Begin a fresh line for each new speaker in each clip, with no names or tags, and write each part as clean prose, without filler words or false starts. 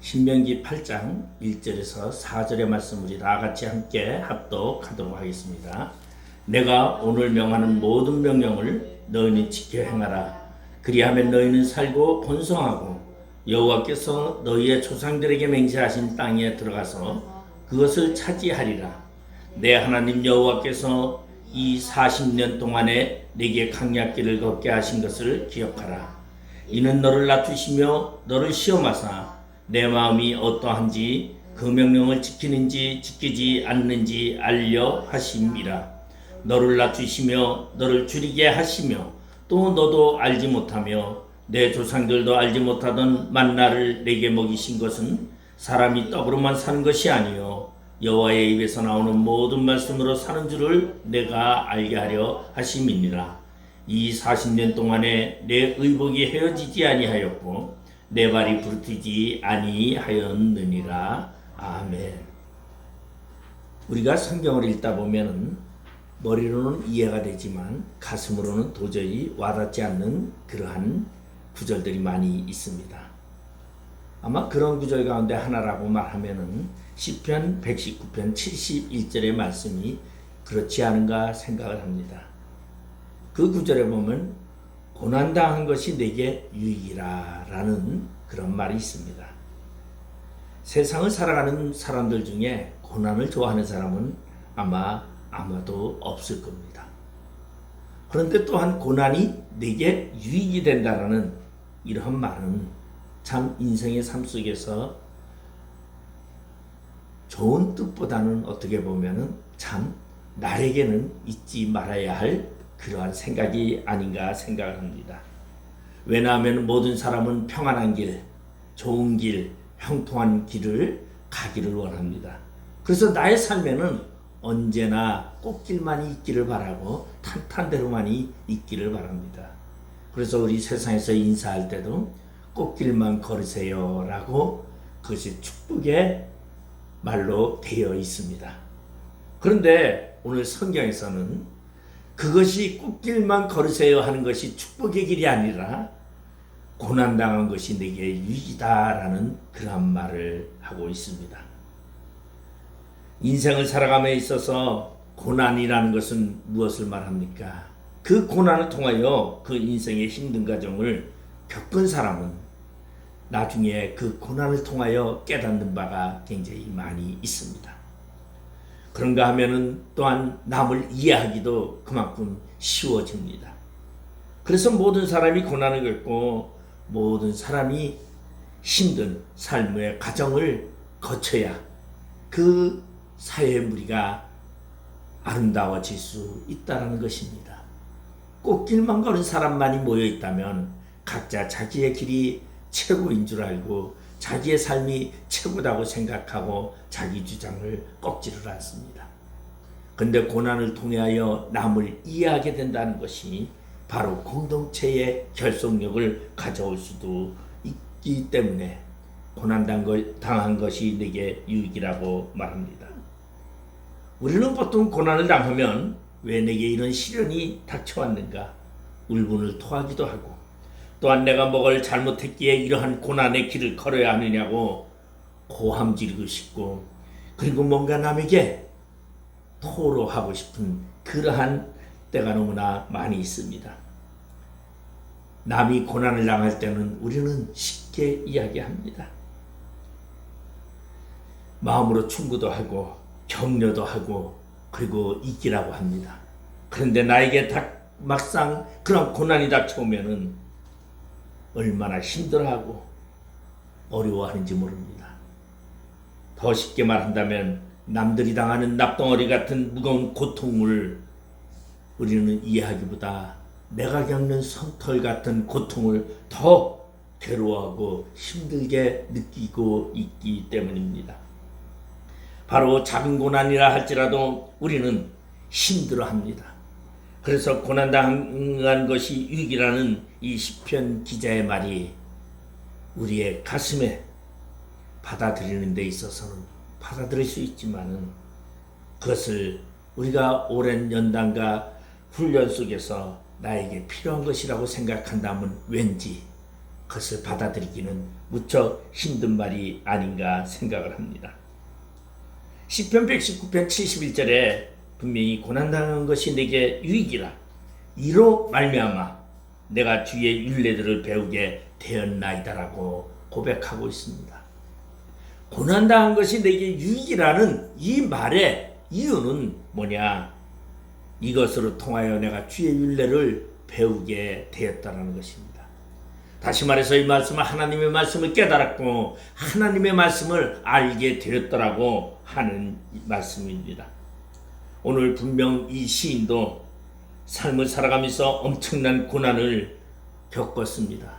신명기 8장 1절에서 4절의 말씀 우리 다 같이 함께 합독하도록 하겠습니다. 내가 오늘 명하는 모든 명령을 너희는 지켜 행하라. 그리하면 너희는 살고 번성하고 여호와께서 너희의 조상들에게 맹세하신 땅에 들어가서 그것을 차지하리라. 내 하나님 여호와께서 이 40년 동안에 내게 강약길을 걷게 하신 것을 기억하라. 이는 너를 낮추시며 너를 시험하사 내 마음이 어떠한지 그 명령을 지키는지 지키지 않는지 알려 하심이라. 너를 낮추시며 너를 줄이게 하시며 또 너도 알지 못하며 내 조상들도 알지 못하던 만나를 내게 먹이신 것은 사람이 떡으로만 사는 것이 아니요 여호와의 입에서 나오는 모든 말씀으로 사는 줄을 내가 알게 하려 하심이니라. 이 40년 동안에 내 의복이 헤어지지 아니하였고 내 발이 부르트지 아니하였느니라. 아멘. 우리가 성경을 읽다 보면은 머리로는 이해가 되지만 가슴으로는 도저히 와닿지 않는 그러한 구절들이 많이 있습니다. 아마 그런 구절 가운데 하나라고 말하면은 시편 119편 71절의 말씀이 그렇지 않은가 생각을 합니다. 그 구절에 보면 고난당한 것이 내게 유익이라 라는 그런 말이 있습니다. 세상을 살아가는 사람들 중에 고난을 좋아하는 사람은 아마도 없을 겁니다. 그런데 또한 고난이 내게 유익이 된다라는 이러한 말은 참 인생의 삶 속에서 좋은 뜻보다는 어떻게 보면은 참 나에게는 잊지 말아야 할 그러한 생각이 아닌가 생각을 합니다. 왜냐하면 모든 사람은 평안한 길, 좋은 길, 형통한 길을 가기를 원합니다. 그래서 나의 삶에는 언제나 꽃길만이 있기를 바라고 탄탄대로만이 있기를 바랍니다. 그래서 우리 세상에서 인사할 때도 꽃길만 걸으세요 라고 그것이 축복의 말로 되어 있습니다. 그런데 오늘 성경에서는 그것이 꽃길만 걸으세요 하는 것이 축복의 길이 아니라 고난당한 것이 내게 유익이다라는 그런 말을 하고 있습니다. 인생을 살아감에 있어서 고난이라는 것은 무엇을 말합니까? 그 고난을 통하여 그 인생의 힘든 과정을 겪은 사람은 나중에 그 고난을 통하여 깨닫는 바가 굉장히 많이 있습니다. 그런가 하면은 또한 남을 이해하기도 그만큼 쉬워집니다. 그래서 모든 사람이 고난을 겪고 모든 사람이 힘든 삶의 과정을 거쳐야 그 사회의 무리가 아름다워질 수 있다는 것입니다. 꽃길만 걸은 사람만이 모여 있다면 각자 자기의 길이 최고인 줄 알고 자기의 삶이 최고다고 생각하고 자기 주장을 꺾지를 않습니다. 그런데 고난을 통하여 남을 이해하게 된다는 것이 바로 공동체의 결속력을 가져올 수도 있기 때문에 고난당한 것이 내게 유익이라고 말합니다. 우리는 보통 고난을 당하면 왜 내게 이런 시련이 닥쳐왔는가 울분을 토하기도 하고 또한 내가 뭐를 잘못했기에 이러한 고난의 길을 걸어야 하느냐고 고함 지르고 싶고 그리고 뭔가 남에게 토로하고 싶은 그러한 때가 너무나 많이 있습니다. 남이 고난을 당할 때는 우리는 쉽게 이야기합니다. 마음으로 충고도 하고 격려도 하고 그리고 이기라고 합니다. 그런데 나에게 막상 그런 고난이 닥쳐오면은 얼마나 힘들어하고 어려워하는지 모릅니다. 더 쉽게 말한다면 남들이 당하는 납덩어리 같은 무거운 고통을 우리는 이해하기보다 내가 겪는 성털 같은 고통을 더 괴로워하고 힘들게 느끼고 있기 때문입니다. 바로 작은 고난이라 할지라도 우리는 힘들어합니다. 그래서 고난당한 것이 유익이라는 이 시편 기자의 말이 우리의 가슴에 받아들이는 데 있어서는 받아들일 수 있지만은 그것을 우리가 오랜 연단과 훈련 속에서 나에게 필요한 것이라고 생각한다면 왠지 그것을 받아들이기는 무척 힘든 말이 아닌가 생각을 합니다. 시편 119편 71절에 분명히 고난당한 것이 내게 유익이라 이로 말미암아 내가 주의 율례들을 배우게 되었나이다라고 고백하고 있습니다. 고난당한 것이 내게 유익이라는 이 말의 이유는 뭐냐? 이것으로 통하여 내가 주의 율례를 배우게 되었다는 것입니다. 다시 말해서 이 말씀은 하나님의 말씀을 깨달았고 하나님의 말씀을 알게 되었더라고 하는 말씀입니다. 오늘 분명 이 시인도 삶을 살아가면서 엄청난 고난을 겪었습니다.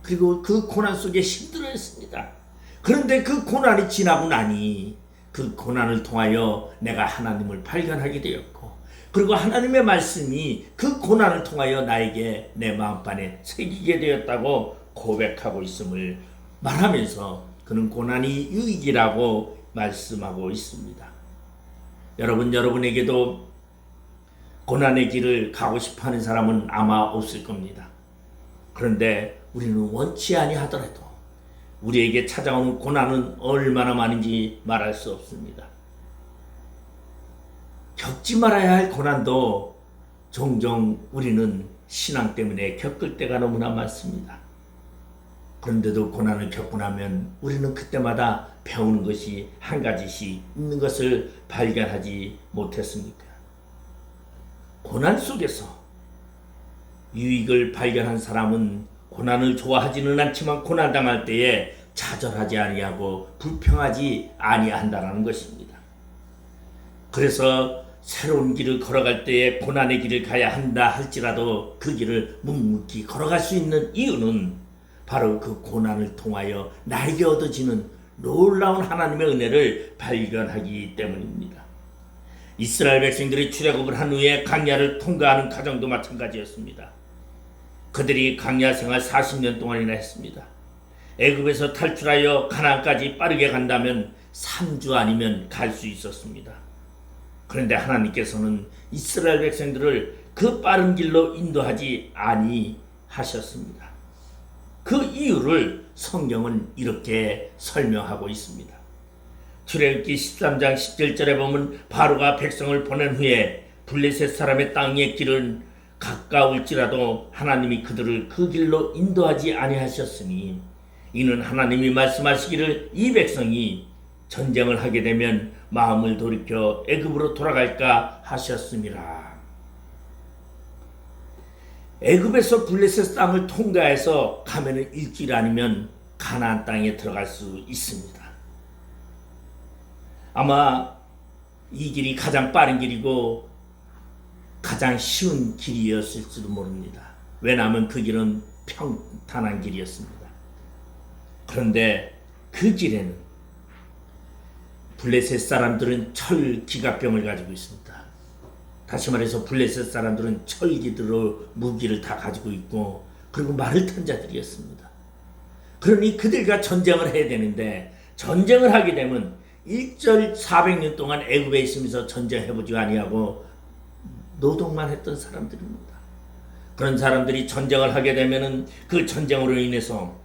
그리고 그 고난 속에 힘들어했습니다. 그런데 그 고난이 지나고 나니 그 고난을 통하여 내가 하나님을 발견하게 되었고 그리고 하나님의 말씀이 그 고난을 통하여 나에게 내 마음판에 새기게 되었다고 고백하고 있음을 말하면서 그는 고난이 유익이라고 말씀하고 있습니다. 여러분에게도 고난의 길을 가고 싶어하는 사람은 아마 없을 겁니다. 그런데 우리는 원치 아니하더라도 우리에게 찾아오는 고난은 얼마나 많은지 말할 수 없습니다. 겪지 말아야 할 고난도 종종 우리는 신앙 때문에 겪을 때가 너무나 많습니다. 그런데도 고난을 겪고 나면 우리는 그때마다 배우는 것이 한 가지씩 있는 것을 발견하지 못했습니까? 고난 속에서 유익을 발견한 사람은 고난을 좋아하지는 않지만 고난당할 때에 좌절하지 아니하고 불평하지 아니한다는 것입니다. 그래서 새로운 길을 걸어갈 때에 고난의 길을 가야 한다 할지라도 그 길을 묵묵히 걸어갈 수 있는 이유는 바로 그 고난을 통하여 나에게 얻어지는 놀라운 하나님의 은혜를 발견하기 때문입니다. 이스라엘 백성들이 출애굽을 한 후에 광야를 통과하는 과정도 마찬가지였습니다. 그들이 광야 생활 40년 동안이나 했습니다. 애굽에서 탈출하여 가나안까지 빠르게 간다면 3주 아니면 갈 수 있었습니다. 그런데 하나님께서는 이스라엘 백성들을 그 빠른 길로 인도하지 아니하셨습니다. 그 이유를 성경은 이렇게 설명하고 있습니다. 출애굽기 13장 17절에 보면 바로가 백성을 보낸 후에 블레셋 사람의 땅의 길은 가까울지라도 하나님이 그들을 그 길로 인도하지 아니하셨으니 이는 하나님이 말씀하시기를 이 백성이 전쟁을 하게 되면 마음을 돌이켜 애굽으로 돌아갈까 하셨음이라. 애굽에서 블레셋 땅을 통과해서 가면은 일주일 아니면 가나안 땅에 들어갈 수 있습니다. 아마 이 길이 가장 빠른 길이고 가장 쉬운 길이었을지도 모릅니다. 왜냐하면 그 길은 평탄한 길이었습니다. 그런데 그 길에는 블레셋 사람들은 철 기갑병을 가지고 있습니다. 다시 말해서 블레셋 사람들은 철기들로 무기를 다 가지고 있고 그리고 말을 탄 자들이었습니다. 그러니 그들과 전쟁을 해야 되는데 전쟁을 하게 되면 일절 400년 동안 애굽에 있으면서 전쟁해보지 아니하고 노동만 했던 사람들입니다. 그런 사람들이 전쟁을 하게 되면은 그 전쟁으로 인해서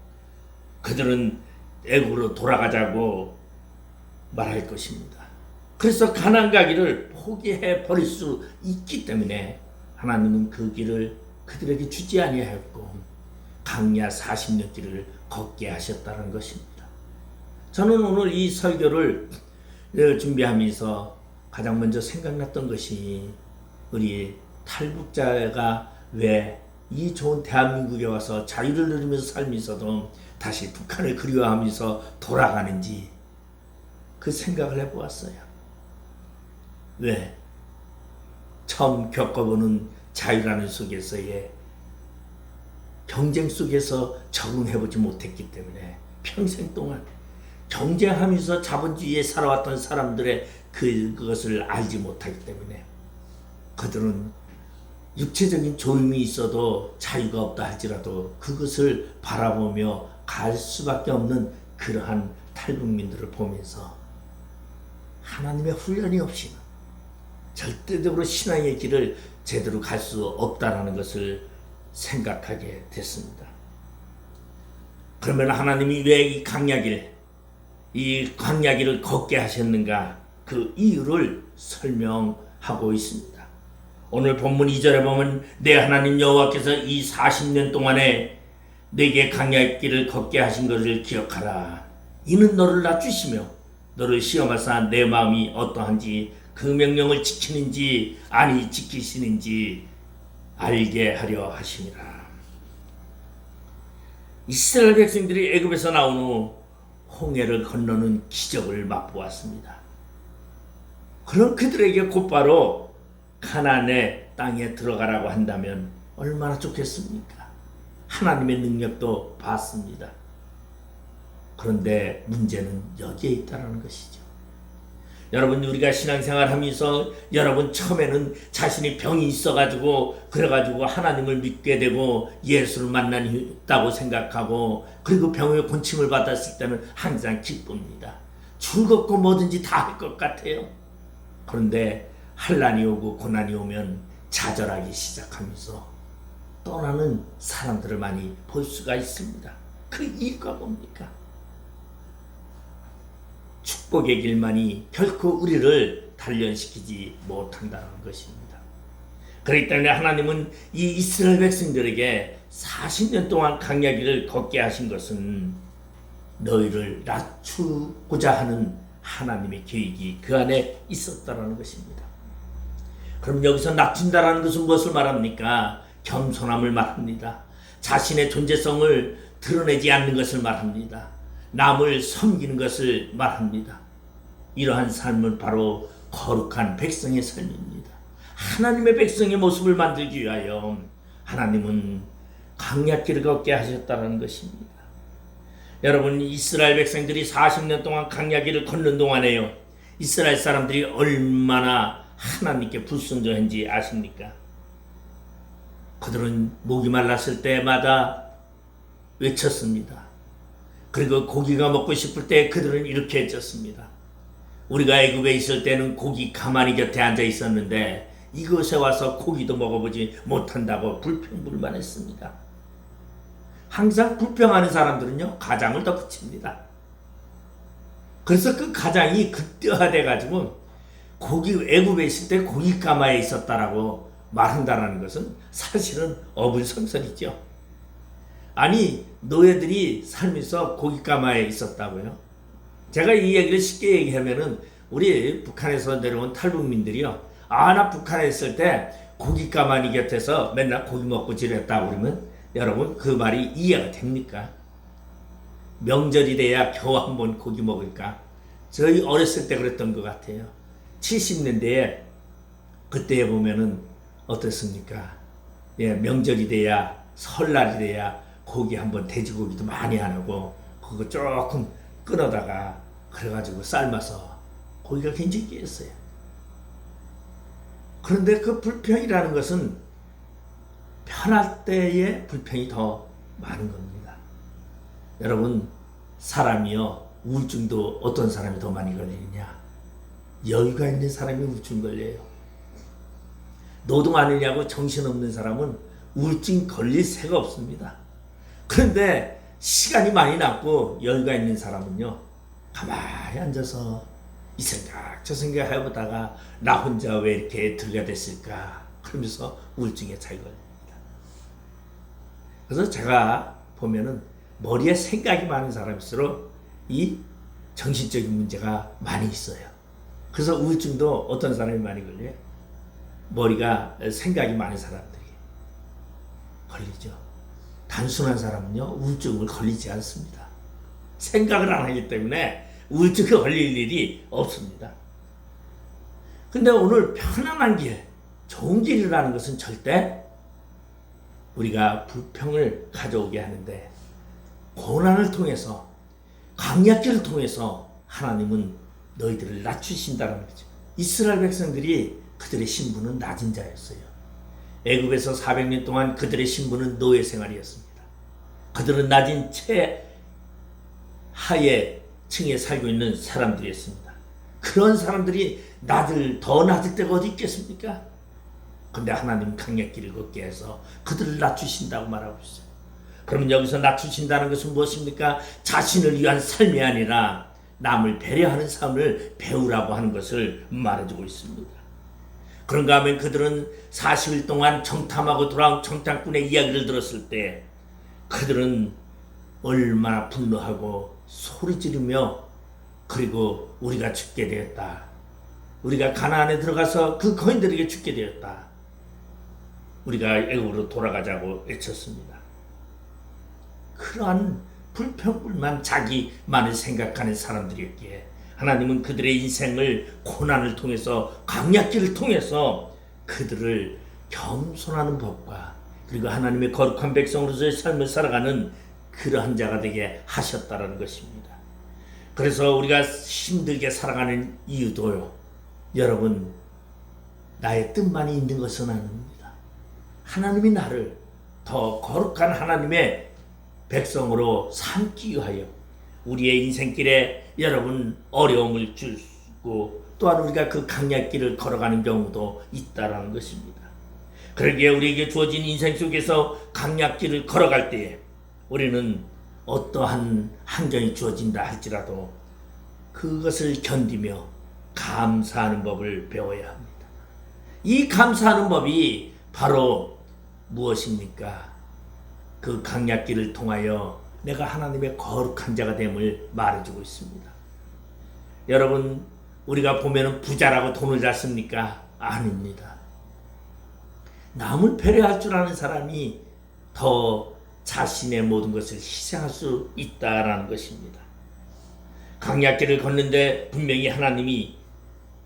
그들은 애굽으로 돌아가자고 말할 것입니다. 그래서 가나안 가기를 포기해 버릴 수 있기 때문에 하나님은 그 길을 그들에게 주지 아니하였고 광야 40년 길을 걷게 하셨다는 것입니다. 저는 오늘 이 설교를 준비하면서 가장 먼저 생각났던 것이 우리 탈북자가 왜 이 좋은 대한민국에 와서 자유를 누리면서 살면서도 다시 북한을 그리워하면서 돌아가는지 그 생각을 해보았어요. 왜? 처음 겪어보는 자유라는 속에서의 경쟁 속에서 적응해보지 못했기 때문에 평생 동안 경쟁하면서 자본주의에 살아왔던 사람들의 그것을 알지 못하기 때문에 그들은 육체적인 조임이 있어도 자유가 없다 할지라도 그것을 바라보며 갈 수밖에 없는 그러한 탈북민들을 보면서 하나님의 훈련이 없이는 절대적으로 신앙의 길을 제대로 갈 수 없다는 것을 생각하게 됐습니다. 그러면 하나님이 왜 이 광야길을 걷게 하셨는가? 그 이유를 설명하고 있습니다. 오늘 본문 2절에 보면 내 하나님 여호와께서 이 40년 동안에 내게 광야길을 걷게 하신 것을 기억하라. 이는 너를 낮추시며 너를 시험하사 내 마음이 어떠한지 그 명령을 지키는지 아니 지키시는지 알게 하려 하심이라. 이스라엘 백성들이 애굽에서 나온 후 홍해를 건너는 기적을 맛보았습니다. 그럼 그들에게 곧바로 가나안의 땅에 들어가라고 한다면 얼마나 좋겠습니까? 하나님의 능력도 봤습니다. 그런데 문제는 여기에 있다는 것이죠. 여러분, 우리가 신앙생활 하면서 여러분 처음에는 자신이 병이 있어가지고 그래가지고 하나님을 믿게 되고 예수를 만났다고 생각하고 그리고 병의 고침을 받았을 때는 항상 기쁩니다. 즐겁고 뭐든지 다 할 것 같아요. 그런데 환난이 오고 고난이 오면 좌절하기 시작하면서 떠나는 사람들을 많이 볼 수가 있습니다. 그 이유가 뭡니까? 축복의 길만이 결코 우리를 단련시키지 못한다는 것입니다. 그렇기 때문에 하나님은 이 이스라엘 백성들에게 40년 동안 광야길을 걷게 하신 것은 너희를 낮추고자 하는 하나님의 계획이 그 안에 있었다는 것입니다. 그럼 여기서 낮춘다라는 것은 무엇을 말합니까? 겸손함을 말합니다. 자신의 존재성을 드러내지 않는 것을 말합니다. 남을 섬기는 것을 말합니다. 이러한 삶은 바로 거룩한 백성의 삶입니다. 하나님의 백성의 모습을 만들기 위하여 하나님은 광야길을 걷게 하셨다는 것입니다. 여러분, 이스라엘 백성들이 40년 동안 광야길을 걷는 동안에요, 이스라엘 사람들이 얼마나 하나님께 불순종한지 아십니까? 그들은 목이 말랐을 때마다 외쳤습니다. 그리고 고기가 먹고 싶을 때 그들은 이렇게 해줬습니다. 우리가 애굽에 있을 때는 고기 가만히 곁에 앉아 있었는데 이곳에 와서 고기도 먹어보지 못한다고 불평불만했습니다. 항상 불평하는 사람들은요, 가장을 더 그칩니다. 그래서 그 가장이 극대화돼 가지고 애굽에 있을 때 고기 가마에 있었다라고 말한다는 것은 사실은 어불성설이죠. 아니, 노예들이 살면서 고깃가마에 있었다고요? 제가 이 얘기를 쉽게 얘기하면은 우리 북한에서 내려온 탈북민들이요, 나 북한에 있을 때 고깃가마니 곁에서 맨날 고기 먹고 지냈다고 그러면 여러분 그 말이 이해가 됩니까? 명절이 돼야 겨우 한번 고기 먹을까? 저희 어렸을 때 그랬던 것 같아요. 70년대에 그때 보면은 어떻습니까? 예, 명절이 돼야, 설날이 돼야 고기 한번, 돼지고기도 많이 안 하고 그거 조금 끊어다가 그래가지고 삶아서 고기가 굉장히 귀했어요. 그런데 그 불평이라는 것은 편할 때의 불평이 더 많은 겁니다. 여러분, 사람이요, 우울증도 어떤 사람이 더 많이 걸리느냐? 여유가 있는 사람이 우울증 걸려요. 노동 안 하냐고 정신없는 사람은 우울증 걸릴 새가 없습니다. 그런데 시간이 많이 남고 여유가 있는 사람은요, 가만히 앉아서 이 생각 저 생각 해보다가 나 혼자 왜 이렇게 들가 됐을까 그러면서 우울증에 잘 걸립니다. 그래서 제가 보면은 머리에 생각이 많은 사람일수록 이 정신적인 문제가 많이 있어요. 그래서 우울증도 어떤 사람이 많이 걸려요? 머리가 생각이 많은 사람들이 걸리죠. 단순한 사람은요, 우울증을 걸리지 않습니다. 생각을 안 하기 때문에 우울증에 걸릴 일이 없습니다. 근데 오늘 편안한 길, 좋은 길이라는 것은 절대 우리가 불평을 가져오게 하는데, 고난을 통해서, 광야길을 통해서 하나님은 너희들을 낮추신다는 거죠. 이스라엘 백성들이 그들의 신분은 낮은 자였어요. 애굽에서 400년 동안 그들의 신분은 노예 생활이었습니다. 그들은 낮은 최하의 층에 살고 있는 사람들이었습니다. 그런 사람들이 더 낮을 때가 어디 있겠습니까? 근데 하나님 광야길을 걷게 해서 그들을 낮추신다고 말하고 있어요. 그러면 여기서 낮추신다는 것은 무엇입니까? 자신을 위한 삶이 아니라 남을 배려하는 삶을 배우라고 하는 것을 말해주고 있습니다. 그런가 하면 그들은 40일 동안 정탐하고 돌아온 정탐꾼의 이야기를 들었을 때 그들은 얼마나 분노하고 소리 지르며 그리고 우리가 죽게 되었다. 우리가 가나안에 들어가서 그 거인들에게 죽게 되었다. 우리가 애굽으로 돌아가자고 외쳤습니다. 그러한 불평불만 자기만을 생각하는 사람들이었기에 하나님은 그들의 인생을 고난을 통해서 강약기를 통해서 그들을 겸손하는 법과 그리고 하나님의 거룩한 백성으로서의 삶을 살아가는 그러한 자가 되게 하셨다는 것입니다. 그래서 우리가 힘들게 살아가는 이유도요, 여러분, 나의 뜻만이 있는 것은 아닙니다. 하나님이 나를 더 거룩한 하나님의 백성으로 삼기 위하여 우리의 인생길에 여러분 어려움을 주고 또한 우리가 그 강약길을 걸어가는 경우도 있다라는 것입니다. 그러기에 우리에게 주어진 인생 속에서 강약길을 걸어갈 때에 우리는 어떠한 환경이 주어진다 할지라도 그것을 견디며 감사하는 법을 배워야 합니다. 이 감사하는 법이 바로 무엇입니까? 그 강약길을 통하여 내가 하나님의 거룩한 자가 됨을 말해주고 있습니다. 여러분, 우리가 보면 부자라고 돈을 잘 씁니까? 아닙니다. 남을 배려할 줄 아는 사람이 더 자신의 모든 것을 희생할 수 있다라는 것입니다. 강약길을 걷는데 분명히 하나님이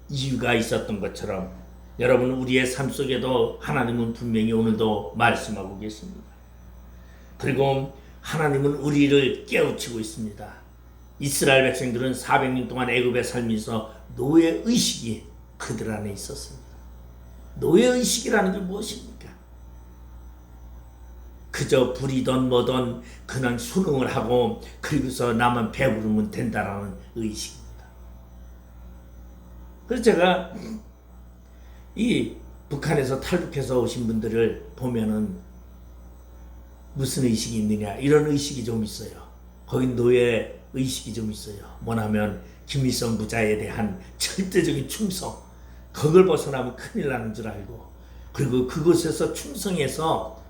이유가 있었던 것처럼 여러분, 우리의 삶 속에도 하나님은 분명히 오늘도 말씀하고 계십니다. 그리고 하나님은 우리를 깨우치고 있습니다. 이스라엘 백성들은 400년 동안 애굽에 살면서 노예의식이 그들 안에 있었습니다. 노예의식이라는 게 무엇입니까? 그저 부리던 뭐던 그냥 순응을 하고 그리고서 나만 배부르면 된다라는 의식입니다. 그래서 제가 이 북한에서 탈북해서 오신 분들을 보면은 무슨 의식이 있느냐, 이런 의식이 좀 있어요. 거긴 노예 의식이 좀 있어요. 뭐냐면 김일성 부자에 대한 절대적인 충성, 그걸 벗어나면 큰일 나는 줄 알고, 그리고 그곳에서 충성해서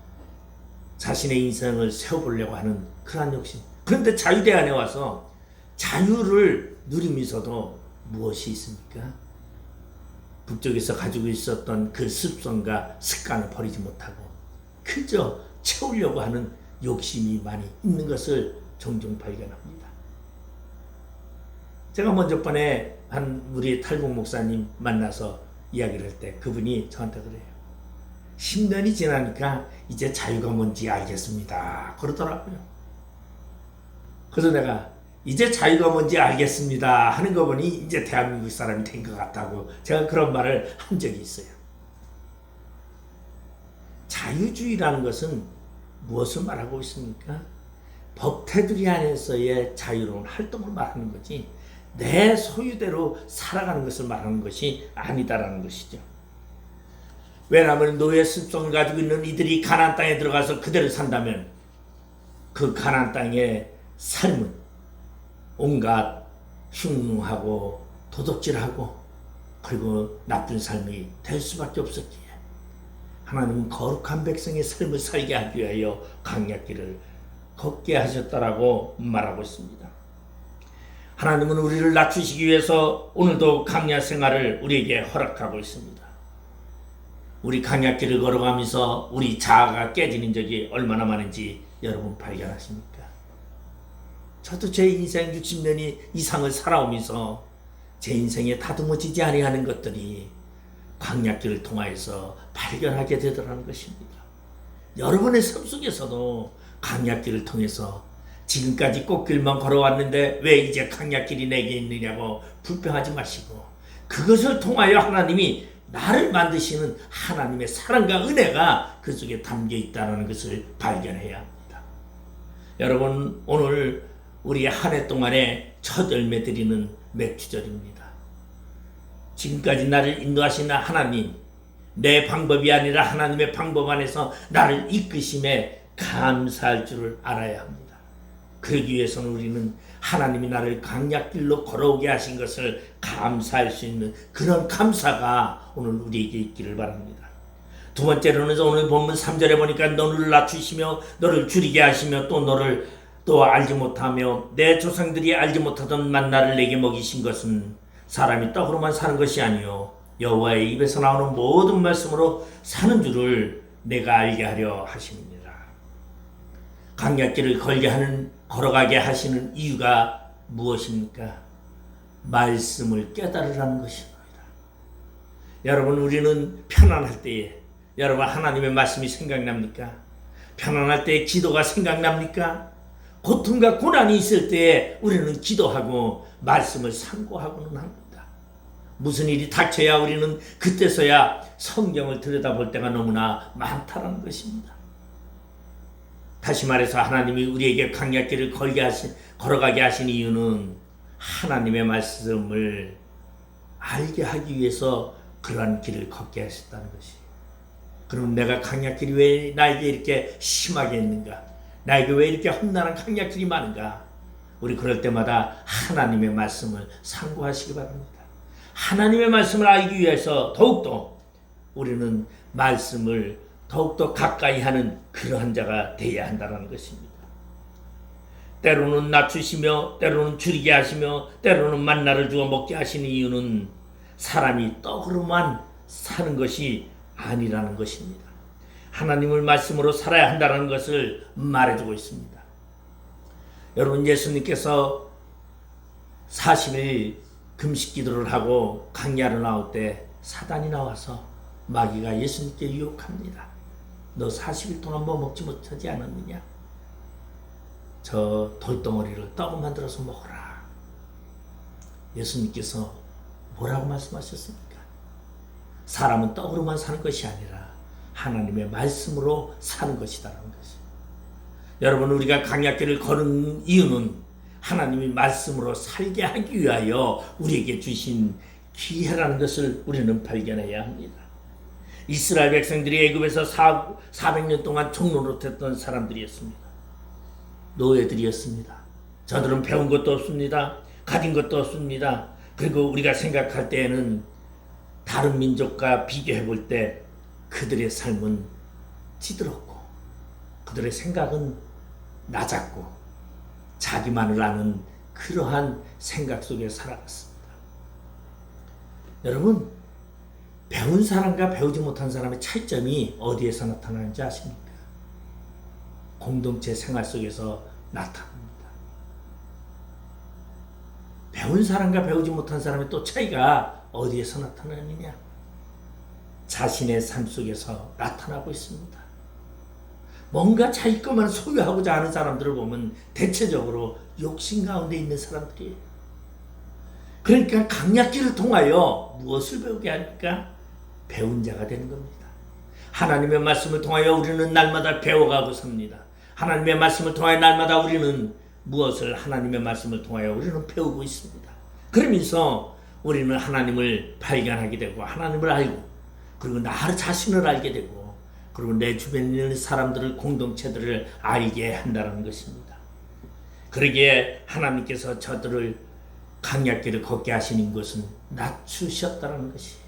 자신의 인생을 세워보려고 하는 그러한 욕심. 그런데 자유대 안에 와서 자유를 누리면서도 무엇이 있습니까? 북쪽에서 가지고 있었던 그 습성과 습관을 버리지 못하고 그저 채우려고 하는 욕심이 많이 있는 것을 종종 발견합니다. 제가 먼저 번에 한 우리 탈북 목사님 만나서 이야기를 할 때 그분이 저한테 그래요. 10년이 지나니까 이제 자유가 뭔지 알겠습니다. 그러더라고요. 그래서 내가 이제 자유가 뭔지 알겠습니다 하는 거 보니 이제 대한민국 사람이 된 것 같다고 제가 그런 말을 한 적이 있어요. 자유주의라는 것은 무엇을 말하고 있습니까? 법테두리 안에서의 자유로운 활동을 말하는 거지 내 소유대로 살아가는 것을 말하는 것이 아니다라는 것이죠. 왜냐하면 노예 습성을 가지고 있는 이들이 가나안 땅에 들어가서 그대로 산다면 그 가나안 땅의 삶은 온갖 흉흉하고 도둑질하고 그리고 나쁜 삶이 될 수밖에 없었기에 하나님은 거룩한 백성의 삶을 살게 하기 위하여 강약길을 걷게 하셨다라고 말하고 있습니다. 하나님은 우리를 낮추시기 위해서 오늘도 강야 생활을 우리에게 허락하고 있습니다. 우리 강약길을 걸어가면서 우리 자아가 깨지는 적이 얼마나 많은지 여러분 발견하십니까? 저도 제 인생 60년이 이상을 살아오면서 제 인생에 다듬어지지 아니하는 것들이 강약길을 통하여서 발견하게 되더라는 것입니다. 여러분의 삶 속에서도 강약길을 통해서 지금까지 꽃길만 걸어왔는데 왜 이제 강약길이 내게 있느냐고 불평하지 마시고 그것을 통하여 하나님이 나를 만드시는 하나님의 사랑과 은혜가 그 속에 담겨 있다는 것을 발견해야 합니다. 여러분, 오늘 우리 한 해 동안에 첫 열매 드리는 맥주절입니다. 지금까지 나를 인도하시는 하나님, 내 방법이 아니라 하나님의 방법 안에서 나를 이끄심에 감사할 줄을 알아야 합니다. 그러기 위해서는 우리는 하나님이 나를 강약길로 걸어오게 하신 것을 감사할 수 있는 그런 감사가 오늘 우리에게 있기를 바랍니다. 두 번째로는 오늘 본문 3절에 보니까 너를 낮추시며 너를 줄이게 하시며 또 너를 또 알지 못하며 내 조상들이 알지 못하던 만나를 내게 먹이신 것은 사람이 떡으로만 사는 것이 아니요 여호와의 입에서 나오는 모든 말씀으로 사는 줄을 내가 알게 하려 하십니다. 강약길을 걸어가게 하시는 이유가 무엇입니까? 말씀을 깨달으라는 것입니다. 여러분, 우리는 편안할 때에 여러분 하나님의 말씀이 생각납니까? 편안할 때에 기도가 생각납니까? 고통과 고난이 있을 때에 우리는 기도하고 말씀을 상고하고는 합니다. 무슨 일이 닥쳐야 우리는 그때서야 성경을 들여다볼 때가 너무나 많다는 것입니다. 다시 말해서 하나님이 우리에게 강약길을 걸어가게 하신 이유는 하나님의 말씀을 알게 하기 위해서 그러한 길을 걷게 하셨다는 것이에요. 그럼 내가 강약길이 왜 나에게 이렇게 심하게 있는가? 나에게 왜 이렇게 험난한 강약길이 많은가? 우리 그럴 때마다 하나님의 말씀을 상고하시기 바랍니다. 하나님의 말씀을 알기 위해서 더욱더 우리는 말씀을 더욱더 가까이 하는 그러한 자가 되어야 한다는 것입니다. 때로는 낮추시며 때로는 줄이게 하시며 때로는 만나를 주어 먹게 하시는 이유는 사람이 떡으로만 사는 것이 아니라는 것입니다. 하나님을 말씀으로 살아야 한다는 것을 말해주고 있습니다. 여러분, 예수님께서 40일 금식 기도를 하고 강야로 나올 때 사단이 나와서 마귀가 예수님께 유혹합니다. 너 40일 동안 뭐 먹지 못하지 않았느냐? 저 돌덩어리를 떡을 만들어서 먹어라. 예수님께서 뭐라고 말씀하셨습니까? 사람은 떡으로만 사는 것이 아니라 하나님의 말씀으로 사는 것이다라는 것이죠. 여러분, 우리가 강약길을 걸은 이유는 하나님이 말씀으로 살게 하기 위하여 우리에게 주신 기회라는 것을 우리는 발견해야 합니다. 이스라엘 백성들이 애굽에서 400년 동안 종노릇했던 사람들이었습니다. 노예들이었습니다. 저들은 배운 것도 없습니다. 가진 것도 없습니다. 그리고 우리가 생각할 때에는 다른 민족과 비교해 볼 때 그들의 삶은 찌들었고 그들의 생각은 낮았고 자기만을 아는 그러한 생각 속에 살아갔습니다. 여러분, 배운 사람과 배우지 못한 사람의 차이점이 어디에서 나타나는지 아십니까? 공동체 생활 속에서 나타납니다. 배운 사람과 배우지 못한 사람의 또 차이가 어디에서 나타나느냐? 자신의 삶 속에서 나타나고 있습니다. 뭔가 자기 것만 소유하고자 하는 사람들을 보면 대체적으로 욕심 가운데 있는 사람들이에요. 그러니까 강약길을 통하여 무엇을 배우게 합니까? 배운 자가 되는 겁니다. 하나님의 말씀을 통하여 우리는 날마다 배워가고 삽니다. 하나님의 말씀을 통하여 날마다 우리는 무엇을 하나님의 말씀을 통하여 우리는 배우고 있습니다. 그러면서 우리는 하나님을 발견하게 되고 하나님을 알고 그리고 나 자신을 알게 되고 그리고 내 주변에 있는 사람들을 공동체들을 알게 한다는 것입니다. 그러기에 하나님께서 저들을 강약길을 걷게 하시는 것은 낮추셨다는 것이에요.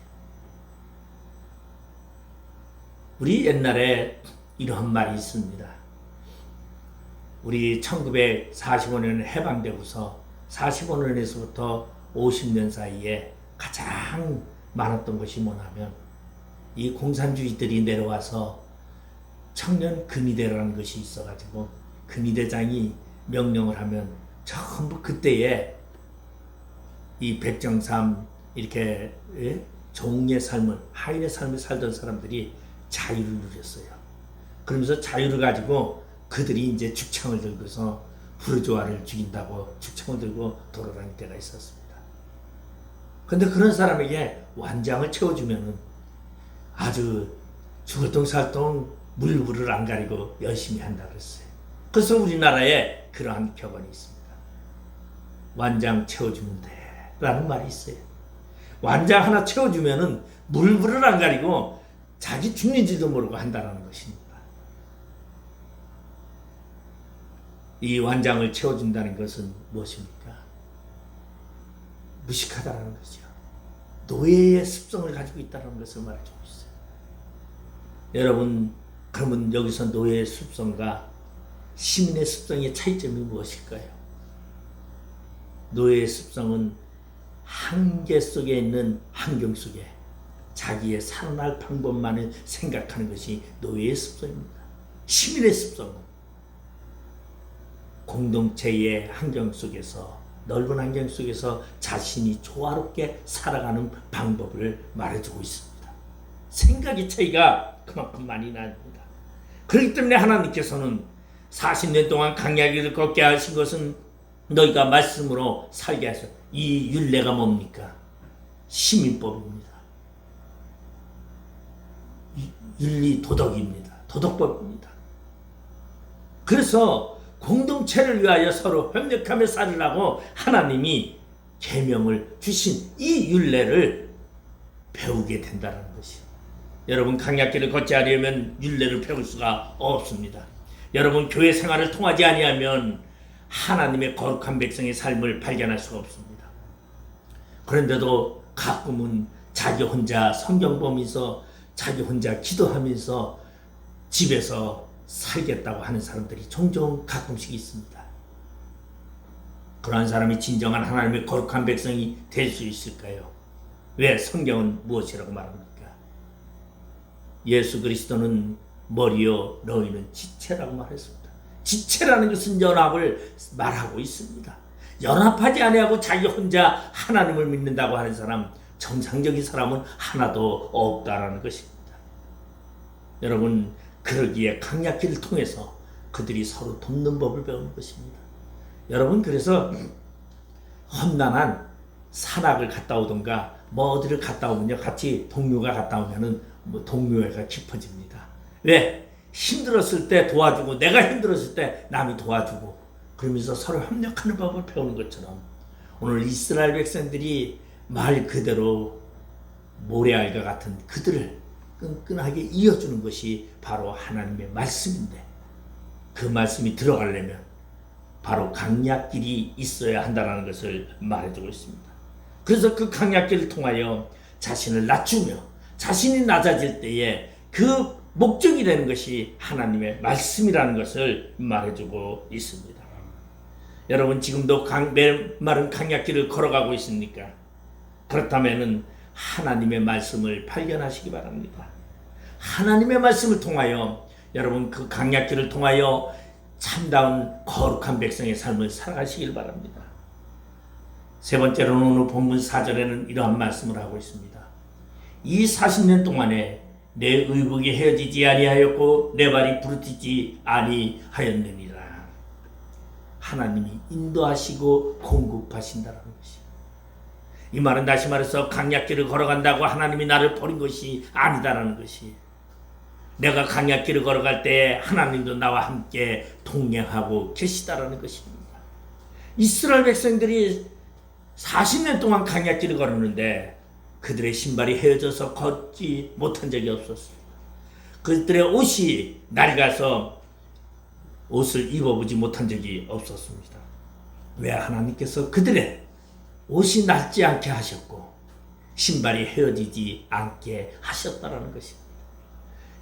우리 옛날에 이러한 말이 있습니다. 우리 1945년 해방되고서 45년에서부터 50년 사이에 가장 많았던 것이 뭐냐면 이 공산주의들이 내려와서 청년 금이대라는 것이 있어가지고 금이대장이 명령을 하면 전부 그때에 이 백정삼 이렇게 종의 삶을 하인의 삶을 살던 사람들이 자유를 누렸어요. 그러면서 자유를 가지고 그들이 이제 죽창을 들고서 부르주아를 죽인다고 죽창을 들고 돌아다닐 때가 있었습니다. 근데 그런 사람에게 완장을 채워주면은 아주 죽을똥 살똥 물불을 안 가리고 열심히 한다 그랬어요. 그래서 우리나라에 그러한 격언이 있습니다. 완장 채워주면 돼 라는 말이 있어요. 완장 하나 채워주면은 물불을 안 가리고 자기 죽는지도 모르고 한다는 것입니다. 이 완장을 채워준다는 것은 무엇입니까? 무식하다는 것이요. 노예의 습성을 가지고 있다는 것을 말해주고 있어요. 여러분, 그러면 여기서 노예의 습성과 시민의 습성의 차이점이 무엇일까요? 노예의 습성은 한계 속에 있는 환경 속에 자기의 살아날 방법만을 생각하는 것이 노예의 습성입니다. 시민의 습성은 공동체의 환경 속에서, 넓은 환경 속에서 자신이 조화롭게 살아가는 방법을 말해주고 있습니다. 생각의 차이가 그만큼 많이 납니다. 그렇기 때문에 하나님께서는 40년 동안 광야길을 걷게 하신 것은 너희가 말씀으로 살게 하셔. 이 율례가 뭡니까? 시민법입니다. 윤리 도덕입니다. 도덕법입니다. 그래서 공동체를 위하여 서로 협력하며 살으라고 하나님이 계명을 주신 이 율례를 배우게 된다는 것이요. 여러분, 광야길을 걷지 않으면 율례를 배울 수가 없습니다. 여러분, 교회 생활을 통하지 아니하면 하나님의 거룩한 백성의 삶을 발견할 수가 없습니다. 그런데도 가끔은 자기 혼자 성경 보면서, 자기 혼자 기도하면서 집에서 살겠다고 하는 사람들이 종종 가끔씩 있습니다. 그러한 사람이 진정한 하나님의 거룩한 백성이 될 수 있을까요? 왜? 성경은 무엇이라고 말합니까? 예수 그리스도는 머리요 너희는 지체라고 말했습니다. 지체라는 것은 연합을 말하고 있습니다. 연합하지 아니하고 자기 혼자 하나님을 믿는다고 하는 사람, 정상적인 사람은 하나도 없다라는 것입니다. 여러분, 그러기에 광야길을 통해서 그들이 서로 돕는 법을 배우는 것입니다. 여러분, 그래서 험난한 산악을 갔다 오던가 어디를 갔다 오면요, 같이 동료가 갔다 오면은 동료애가 깊어집니다. 왜? 힘들었을 때 도와주고, 내가 힘들었을 때 남이 도와주고, 그러면서 서로 협력하는 법을 배우는 것처럼 오늘 이스라엘 백성들이 말 그대로 모래알과 같은 그들을 끈끈하게 이어주는 것이 바로 하나님의 말씀인데, 그 말씀이 들어가려면 바로 광야길이 있어야 한다는 것을 말해주고 있습니다. 그래서 그 광야길을 통하여 자신을 낮추며 자신이 낮아질 때에 그 목적이 되는 것이 하나님의 말씀이라는 것을 말해주고 있습니다. 여러분, 지금도 메마른 광야길을 걸어가고 있습니까? 그렇다면 하나님의 말씀을 발견하시기 바랍니다. 하나님의 말씀을 통하여 여러분 그 광야길을 통하여 참다운 거룩한 백성의 삶을 살아가시길 바랍니다. 세 번째로는 오늘 본문 4절에는 이러한 말씀을 하고 있습니다. 이 40년 동안에 내 의복이 헤어지지 아니하였고 내 발이 부르짖지 아니하였느니라. 하나님이 인도하시고 공급하신다는 것이, 이 말은 다시 말해서 광야길을 걸어간다고 하나님이 나를 버린 것이 아니다라는 것이, 내가 광야길을 걸어갈 때 하나님도 나와 함께 동행하고 계시다라는 것입니다. 이스라엘 백성들이 40년 동안 광야길을 걸었는데 그들의 신발이 헤어져서 걷지 못한 적이 없었습니다. 그들의 옷이 낡아서 옷을 입어보지 못한 적이 없었습니다. 왜? 하나님께서 그들의 옷이 낡지 않게 하셨고 신발이 헤어지지 않게 하셨다라는 것입니다.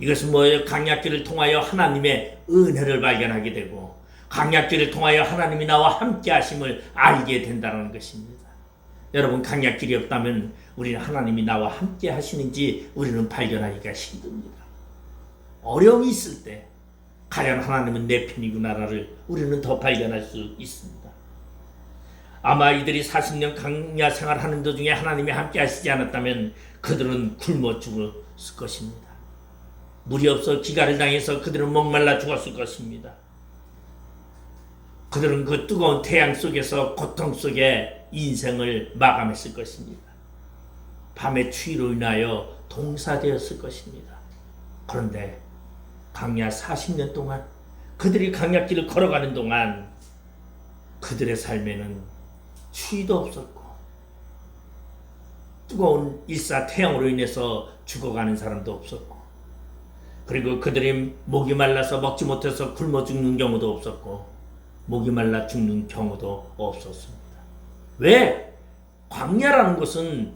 이것은 뭐예요? 광야길을 통하여 하나님의 은혜를 발견하게 되고 광야길을 통하여 하나님이 나와 함께 하심을 알게 된다는 것입니다. 여러분, 광야길이 없다면 우리는 하나님이 나와 함께 하시는지 우리는 발견하기가 힘듭니다. 어려움이 있을 때 과연 하나님은 내 편이구나를 우리는 더 발견할 수 있습니다. 아마 이들이 40년 광야 생활하는 도중에 하나님이 함께 하시지 않았다면 그들은 굶어 죽었을 것입니다. 물이 없어 기갈을 당해서 그들은 목말라 죽었을 것입니다. 그들은 그 뜨거운 태양 속에서 고통 속에 인생을 마감했을 것입니다. 밤의 추위로 인하여 동사되었을 것입니다. 그런데 광야 40년 동안 그들이 광야길을 걸어가는 동안 그들의 삶에는 추위도 없었고 뜨거운 일사 태양으로 인해서 죽어가는 사람도 없었고, 그리고 그들이 목이 말라서 먹지 못해서 굶어 죽는 경우도 없었고, 목이 말라 죽는 경우도 없었습니다. 왜? 광야라는 것은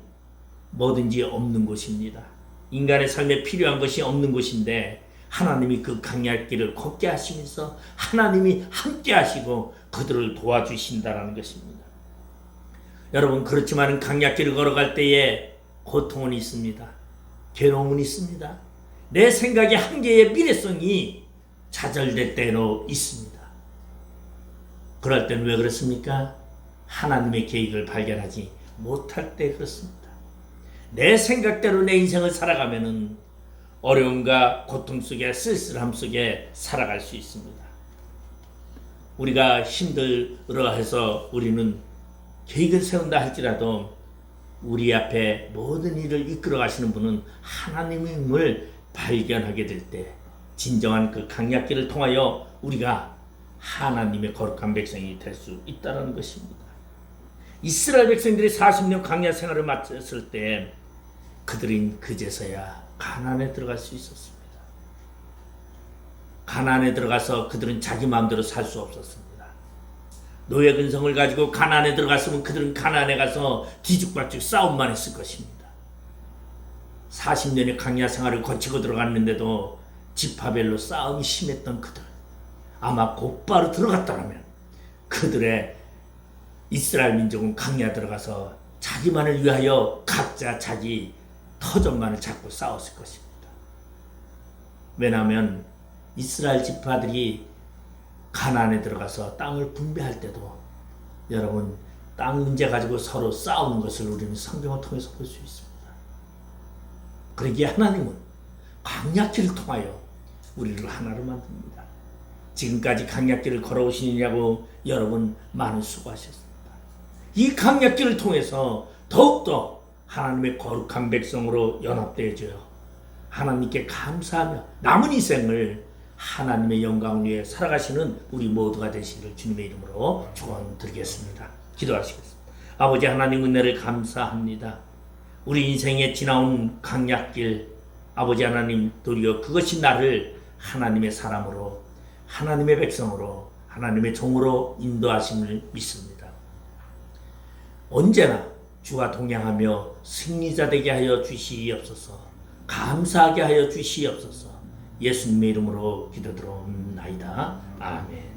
뭐든지 없는 곳입니다. 인간의 삶에 필요한 것이 없는 곳인데 하나님이 그 광야길을 걷게 하시면서 하나님이 함께 하시고 그들을 도와주신다는 것입니다. 여러분, 그렇지만 광야길을 걸어갈 때에 고통은 있습니다. 괴로움은 있습니다. 내 생각의 한계의 미래성이 좌절될 때도 있습니다. 그럴 때는 왜 그렇습니까? 하나님의 계획을 발견하지 못할 때 그렇습니다. 내 생각대로 내 인생을 살아가면은 어려움과 고통 속에 쓸쓸함 속에 살아갈 수 있습니다. 우리가 힘들어 해서 우리는 계획을 세운다 할지라도 우리 앞에 모든 일을 이끌어 가시는 분은 하나님임을 발견하게 될 때 진정한 그 강약길을 통하여 우리가 하나님의 거룩한 백성이 될 수 있다는 것입니다. 이스라엘 백성들이 40년 광야 생활을 마쳤을 때 그들은 그제서야 가나안에 들어갈 수 있었습니다. 가나안에 들어가서 그들은 자기 마음대로 살 수 없었습니다. 노예 근성을 가지고 가나안에 들어갔으면 그들은 가나안에 가서 뒤죽박죽 싸움만 했을 것입니다. 40년의 광야 생활을 거치고 들어갔는데도 지파별로 싸움이 심했던 그들, 아마 곧바로 들어갔다면 그들의 이스라엘 민족은 광야 들어가서 자기만을 위하여 각자 자기 터전만을 잡고 싸웠을 것입니다. 왜냐하면 이스라엘 지파들이 가나안에 들어가서 땅을 분배할 때도 여러분 땅 문제 가지고 서로 싸우는 것을 우리는 성경을 통해서 볼 수 있습니다. 그러기에 하나님은 광야길을 통하여 우리를 하나로 만듭니다. 지금까지 광야길을 걸어오시느냐고 여러분 많은 수고하셨습니다. 이 광야길을 통해서 더욱더 하나님의 거룩한 백성으로 연합되어져요. 하나님께 감사하며 남은 인생을 하나님의 영광을 위해 살아가시는 우리 모두가 되시기를 주님의 이름으로 축원드리겠습니다. 기도하시겠습니다. 아버지 하나님, 은혜를 감사합니다. 우리 인생에 지나온 광야길, 아버지 하나님, 도리어 그것이 나를 하나님의 사람으로, 하나님의 백성으로, 하나님의 종으로 인도하심을 믿습니다. 언제나 주와 동행하며 승리자 되게 하여 주시옵소서. 감사하게 하여 주시옵소서. 예수님의 이름으로 기도드리옵나이다. 아멘.